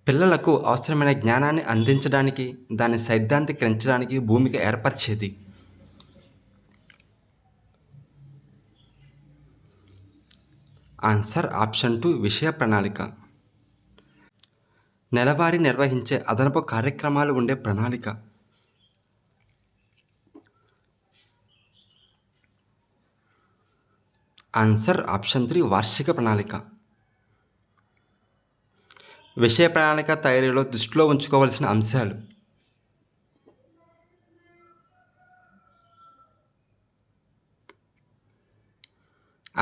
పిల్లలకు అవసరమైన జ్ఞానాన్ని అందించడానికి, దాన్ని సైద్ధాంతీకరించడానికి భూమిక ఏర్పరిచేది. ఆన్సర్ ఆప్షన్ 2 విషయ ప్రణాళిక. నెలవారీ నిర్వహించే అదనపు కార్యక్రమాలు ఉండే ప్రణాళిక. ఆన్సర్ ఆప్షన్ 3 వార్షిక ప్రణాళిక. విషయ ప్రణాళిక తయారీలో దృష్టిలో ఉంచుకోవలసిన అంశాలు.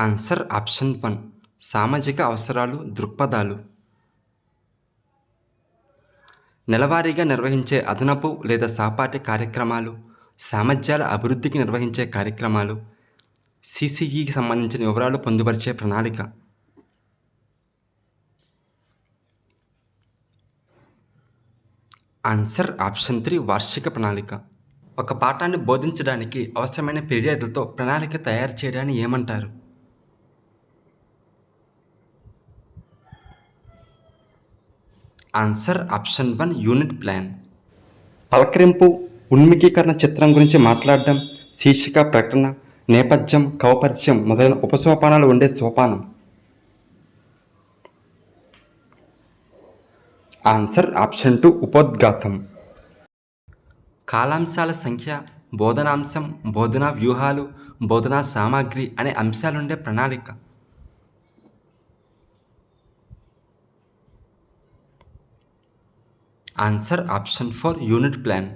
ఆన్సర్ ఆప్షన్ 1 సామాజిక అవసరాలు, దృక్పథాలు. నెలవారీగా నిర్వహించే అదనపు లేదా సహపాఠ్య కార్యక్రమాలు, సామర్థ్యాల అభివృద్ధికి నిర్వహించే కార్యక్రమాలు, సిసిఈకి సంబంధించిన వివరాలు పొందుపరిచే ప్రణాళిక. ఆన్సర్ ఆప్షన్ 3 వార్షిక ప్రణాళిక. ఒక పాఠాన్ని బోధించడానికి అవసరమైన పీరియడ్లతో ప్రణాళిక తయారు చేయడాన్ని ఏమంటారు? Answer option 1 unit plan. పలకరింపు, ఉన్ముఖీకరణ చిత్రం గురించి మాట్లాడడం, శీర్షిక, ప్రకటన, నేపథ్యం, కవపరిచయం మొదలైన ఉపసోపానాలు ఉండే సోపానం. ఆన్సర్ ఆప్షన్ 2 ఉపోద్ఘాతం. కాలాంశాల సంఖ్య, బోధనాంశం, బోధనా వ్యూహాలు, బోధనా సామాగ్రి అనే అంశాలుండే ప్రణాళిక. Answer option 4 unit plan.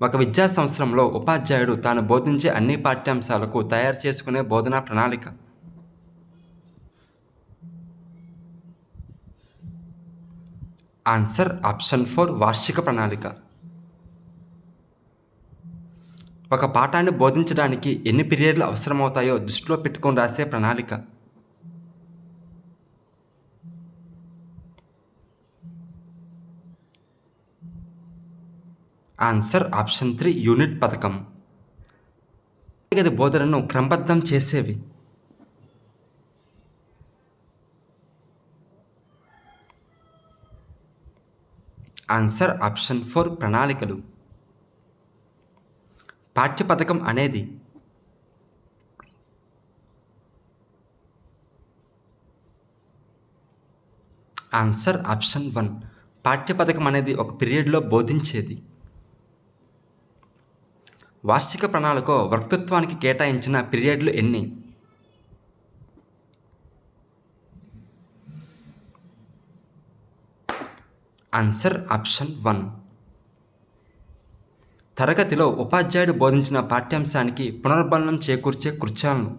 ఒక విద్యా సంవత్సరంలో ఉపాధ్యాయుడు తాను బోధించే అన్ని పాఠ్యాంశాలకు తయారు చేసుకునే బోధనా ప్రణాళిక. ఆన్సర్ ఆప్షన్ 4 వార్షిక ప్రణాళిక. ఒక పాఠాన్ని బోధించడానికి ఎన్ని పీరియడ్లు అవసరమవుతాయో దృష్టిలో పెట్టుకొని రాసే ప్రణాళిక. ఆన్సర్ ఆప్షన్ 3 యూనిట్ పథకం. గది బోధనను క్రమబద్ధం చేసేవి. ఆన్సర్ ఆప్షన్ 4 ప్రణాళికలు. పాఠ్యపథకం అనేది ఆన్సర్ ఆప్షన్ 1 పాఠ్యపథకం అనేది ఒక పీరియడ్లో బోధించేది. వార్షిక ప్రణాళిక వక్తృత్వానికి కేటాయించిన పీరియడ్లు ఎన్ని? Answer option 1. తరగతిలో ఉపాధ్యాయుడు బోధించిన పాఠ్యాంశానికి పునర్బలనం చేకూర్చే కృత్యాలను.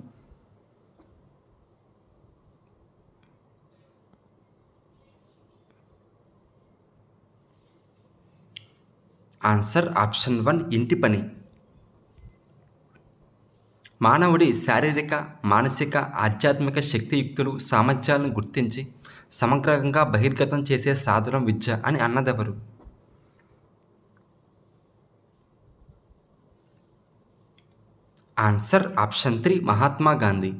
ఆన్సర్ ఆప్షన్ 1 ఇంటి పని. మానవుడి శారీరక, మానసిక, ఆధ్యాత్మిక శక్తియుక్తులు, సామర్థ్యాలను గుర్తించి సమగ్రంగా బహిర్గతం చేసే సాధనం విద్య అని అన్నదెవరు? Answer option 3 Mahatma Gandhi.